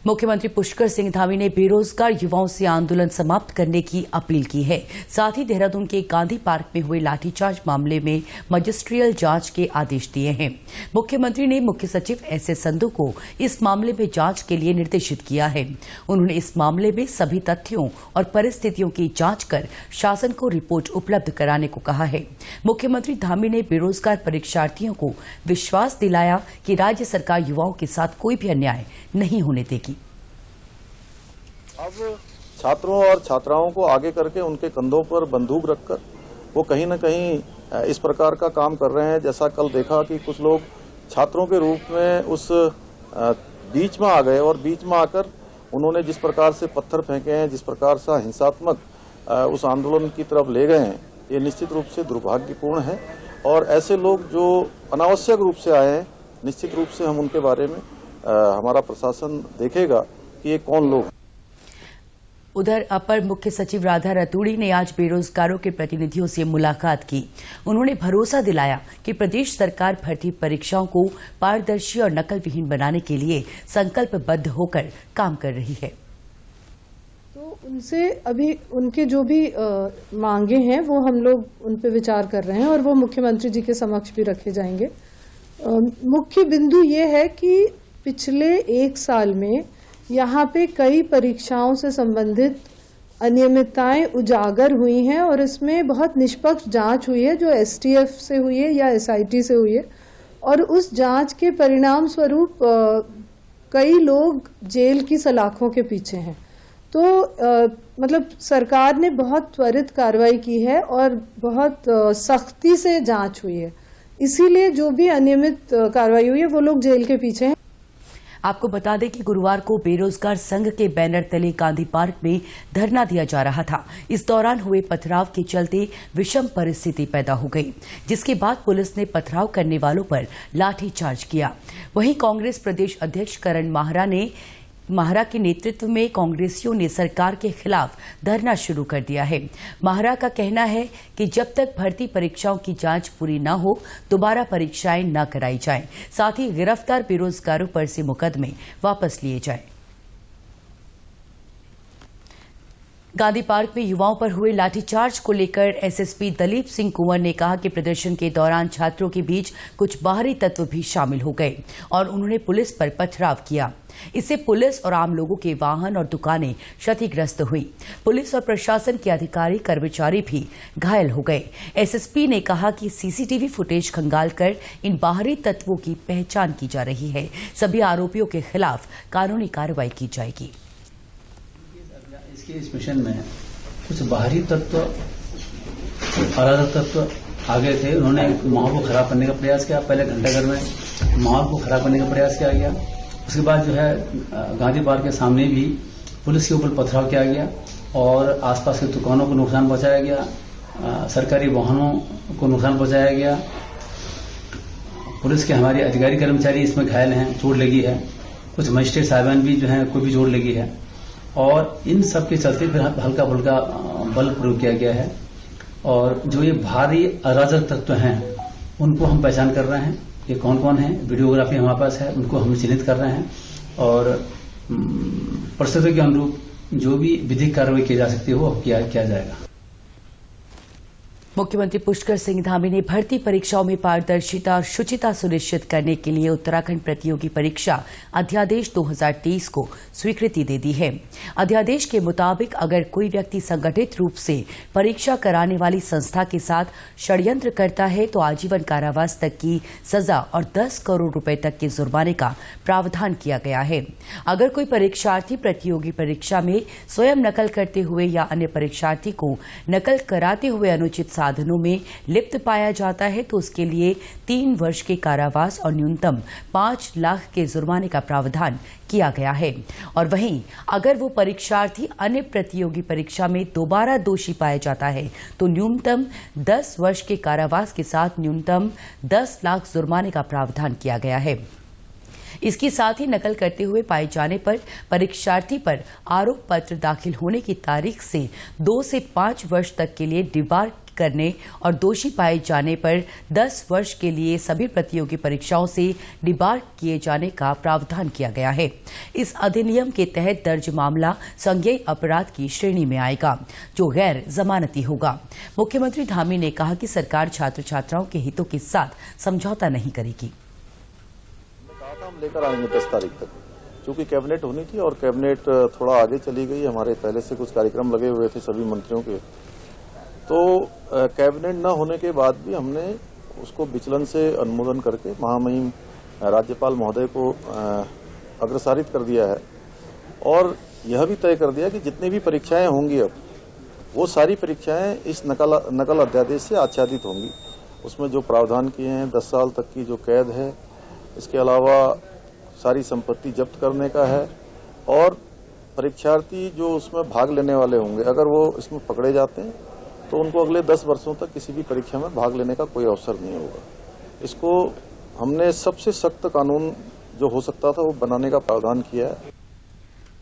मुख्यमंत्री पुष्कर सिंह धामी ने बेरोजगार युवाओं से आंदोलन समाप्त करने की अपील की है। साथ ही देहरादून के गांधी पार्क में हुए लाठीचार्ज मामले में मजिस्ट्रियल जांच के आदेश दिए हैं। मुख्यमंत्री ने मुख्य सचिव एसएस संधू को इस मामले में जांच के लिए निर्देशित किया है। उन्होंने इस मामले में सभी तथ्यों और परिस्थितियों की जांच कर शासन को रिपोर्ट उपलब्ध कराने को कहा है। मुख्यमंत्री धामी ने बेरोजगार परीक्षार्थियों को विश्वास दिलाया कि राज्य सरकार युवाओं के साथ कोई भी अन्याय नहीं होने देगी। अब छात्रों और छात्राओं को आगे करके उनके कंधों पर बंदूक रखकर वो कहीं न कहीं इस प्रकार का काम कर रहे हैं। जैसा कल देखा कि कुछ लोग छात्रों के रूप में उस बीच में आ गए और बीच में आकर उन्होंने जिस प्रकार से पत्थर फेंके हैं, जिस प्रकार से हिंसात्मक उस आंदोलन की तरफ ले गए हैं, ये निश्चित रूप से दुर्भाग्यपूर्ण है। और ऐसे लोग जो अनावश्यक रूप से आए हैं, निश्चित रूप से हम उनके बारे में हमारा प्रशासन देखेगा कि ये कौन लोग हैं। उधर अपर मुख्य सचिव राधा रतूड़ी ने आज बेरोजगारों के प्रतिनिधियों से मुलाकात की। उन्होंने भरोसा दिलाया कि प्रदेश सरकार भर्ती परीक्षाओं को पारदर्शी और नकल विहीन बनाने के लिए संकल्पबद्ध होकर काम कर रही है। तो उनसे अभी उनके जो भी मांगे हैं वो हम लोग उन पे विचार कर रहे हैं और वो मुख्यमंत्री जी के समक्ष भी रखे जाएंगे। मुख्य बिंदु ये है कि पिछले एक साल में यहाँ पे कई परीक्षाओं से संबंधित अनियमितताएं उजागर हुई हैं और इसमें बहुत निष्पक्ष जांच हुई है जो एसटीएफ से हुई है या एसआईटी से हुई है। और उस जांच के परिणाम स्वरूप कई लोग जेल की सलाखों के पीछे हैं। तो मतलब सरकार ने बहुत त्वरित कार्रवाई की है और बहुत सख्ती से जांच हुई है, इसीलिए जो भी अनियमित कार्रवाई हुई है वो लोग जेल के पीछे हैं। आपको बता दें कि गुरुवार को बेरोजगार संघ के बैनर तले गांधी पार्क में धरना दिया जा रहा था। इस दौरान हुए पथराव के चलते विषम परिस्थिति पैदा हो गई, जिसके बाद पुलिस ने पथराव करने वालों पर लाठीचार्ज किया। वहीं कांग्रेस प्रदेश अध्यक्ष करण माहरा के नेतृत्व में कांग्रेसियों ने सरकार के खिलाफ धरना शुरू कर दिया है। माहरा का कहना है कि जब तक भर्ती परीक्षाओं की जांच पूरी न हो, दोबारा परीक्षाएं न कराई जाएं। साथ ही गिरफ्तार बेरोजगारों पर से मुकदमे वापस लिए जाएं। गांधी पार्क में युवाओं पर हुए लाठीचार्ज को लेकर एसएसपी दलीप सिंह कुंवर ने कहा कि प्रदर्शन के दौरान छात्रों के बीच कुछ बाहरी तत्व भी शामिल हो गए और उन्होंने पुलिस पर पथराव किया। इससे पुलिस और आम लोगों के वाहन और दुकानें क्षतिग्रस्त हुई। पुलिस और प्रशासन के अधिकारी कर्मचारी भी घायल हो गए। एसएसपी ने कहा कि सीसीटीवी फुटेज खंगालकर इन बाहरी तत्वों की पहचान की जा रही है। सभी आरोपियों के खिलाफ कानूनी कार्रवाई की जाएगी। इस मिशन में कुछ बाहरी तत्व, अराजक तत्व आ गए थे। उन्होंने माहौल को खराब करने का प्रयास किया। पहले घंटाघर में माहौल को खराब करने का प्रयास किया गया। उसके बाद जो है गांधी पार्क के सामने भी पुलिस के ऊपर पथराव किया गया और आसपास के दुकानों को नुकसान पहुंचाया गया, सरकारी वाहनों को नुकसान पहुंचाया गया। पुलिस के हमारे अधिकारी कर्मचारी इसमें घायल हैं, चोट लगी है। कुछ मजिस्ट्रेट साहिबान भी जो है कोई भी चोट लगी है और इन सब के चलते फिर हल्का फुल्का बल प्रयोग किया गया है। और जो ये भारी अराजक तत्व हैं उनको हम पहचान कर रहे हैं। ये कौन कौन है, वीडियोग्राफी हमारे पास है, उनको हम चिन्हित कर रहे हैं और परिस्थितियों के अनुरूप जो भी विधिक कार्रवाई की जा सकती है वो किया जाएगा। मुख्यमंत्री पुष्कर सिंह धामी ने भर्ती परीक्षाओं में पारदर्शिता और शुचिता सुनिश्चित करने के लिए उत्तराखंड प्रतियोगी परीक्षा अध्यादेश 2023 को स्वीकृति दे दी है। अध्यादेश के मुताबिक अगर कोई व्यक्ति संगठित रूप से परीक्षा कराने वाली संस्था के साथ षड्यंत्र करता है तो आजीवन कारावास तक की सजा और 10 करोड़ रुपए तक के जुर्माने का प्रावधान किया गया है। अगर कोई परीक्षार्थी प्रतियोगी परीक्षा में स्वयं नकल करते हुए या अन्य परीक्षार्थी को नकल कराते हुए अनुचित साधनों में लिप्त पाया जाता है तो उसके लिए 3 वर्ष के कारावास और न्यूनतम 5 लाख के जुर्माने का प्रावधान किया गया है। और वहीं अगर वो परीक्षार्थी अन्य प्रतियोगी परीक्षा में दोबारा दोषी पाया जाता है तो न्यूनतम 10 वर्ष के कारावास के साथ न्यूनतम 10 लाख जुर्माने का प्रावधान किया गया है। इसके साथ ही नकल करते हुए पाए जाने पर परीक्षार्थी पर आरोप पत्र दाखिल होने की तारीख से 2 से 5 वर्ष तक के लिए करने और दोषी पाए जाने पर 10 वर्ष के लिए सभी प्रतियोगी परीक्षाओं से डिबार किए जाने का प्रावधान किया गया है। इस अधिनियम के तहत दर्ज मामला संज्ञेय अपराध की श्रेणी में आएगा, जो गैर जमानती होगा। मुख्यमंत्री धामी ने कहा कि सरकार छात्र छात्राओं के हितों के साथ समझौता नहीं करेगी। हम लेकर आएंगे 10 तारीख तक, क्योंकि कैबिनेट होनी थी और कैबिनेट थोड़ा आगे चली गई। हमारे पहले से कुछ कार्यक्रम लगे हुए थे सभी मंत्रियों के, तो कैबिनेट न होने के बाद भी हमने उसको विचलन से अनुमोदन करके महामहिम राज्यपाल महोदय को अग्रसारित कर दिया है और यह भी तय कर दिया कि जितनी भी परीक्षाएं होंगी अब वो सारी परीक्षाएं इस नकल अध्यादेश से आच्छादित होंगी। उसमें जो प्रावधान किए हैं 10 साल तक की जो कैद है, इसके अलावा सारी संपत्ति जब्त करने का है और परीक्षार्थी जो उसमें भाग लेने वाले होंगे अगर वो इसमें पकड़े जाते हैं तो उनको अगले 10 वर्षों तक किसी भी परीक्षा में भाग लेने का कोई अवसर नहीं होगा। इसको हमने सबसे सख्त कानून जो हो सकता था वो बनाने का प्रावधान किया है।